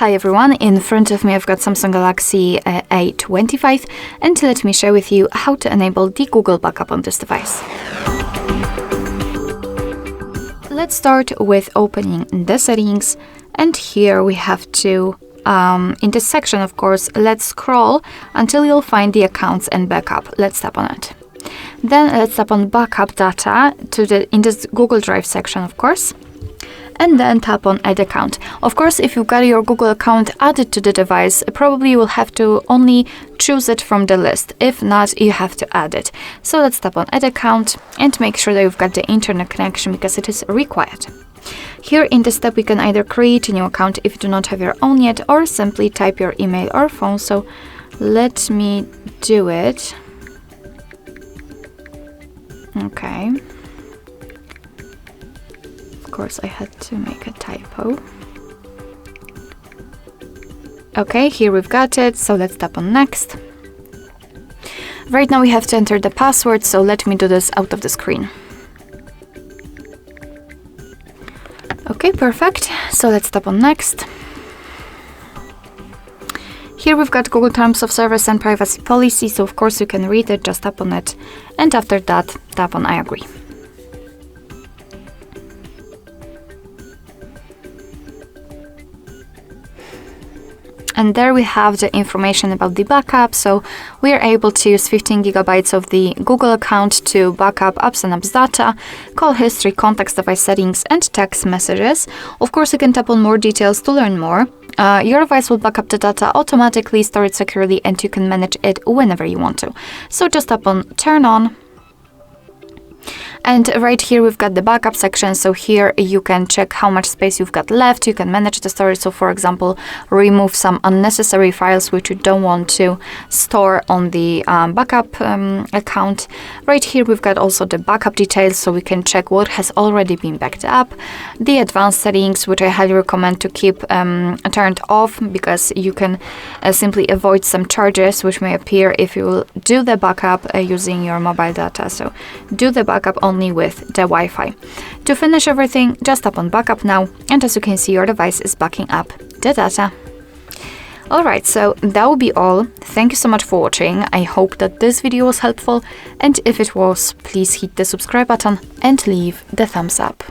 Hi everyone, in front of me I've got Samsung Galaxy A25 and let me share with you how to enable the Google backup on this device. Let's start with opening the settings, and here we have to, in this section of course, let's scroll until you'll find the accounts and backup. Let's tap on it. Then let's tap on backup data in this Google Drive section of course. And then tap on add account. Of course, if you've got your Google account added to the device, probably you will have to only choose it from the list. If not, you have to add it. So let's tap on add account and make sure that you've got the internet connection because it is required. Here in this step, we can either create a new account if you do not have your own yet, or simply type your email or phone. So let me do it. Okay. Of course, I had to make a typo. Okay, here we've got it, so let's tap on next. Right now we have to enter the password, so let me do this out of the screen. Okay, perfect. So let's tap on next. Here we've got Google Terms of Service and Privacy Policy, so of course you can read it, just tap on it, and after that, tap on I agree. And there we have the information about the backup. So we are able to use 15 gigabytes of the Google account to backup apps and apps data, call history, contacts, device settings, and text messages. Of course, you can tap on more details to learn more. Your device will back up the data automatically, store it securely, and you can manage it whenever you want to. So just tap on turn on. And right here we've got the backup section, so here you can check how much space you've got left, you can manage the storage, so for example remove some unnecessary files which you don't want to store on the backup account. Right here we've got also the backup details, so we can check what has already been backed up, the advanced settings which I highly recommend to keep turned off because you can simply avoid some charges which may appear if you will do the backup using your mobile data, so do the backup only with the Wi-Fi. To finish everything, just tap on backup now, and as you can see, your device is backing up the data. Alright, so that will be all. Thank you so much for watching. I hope that this video was helpful, and if it was, please hit the subscribe button and leave the thumbs up.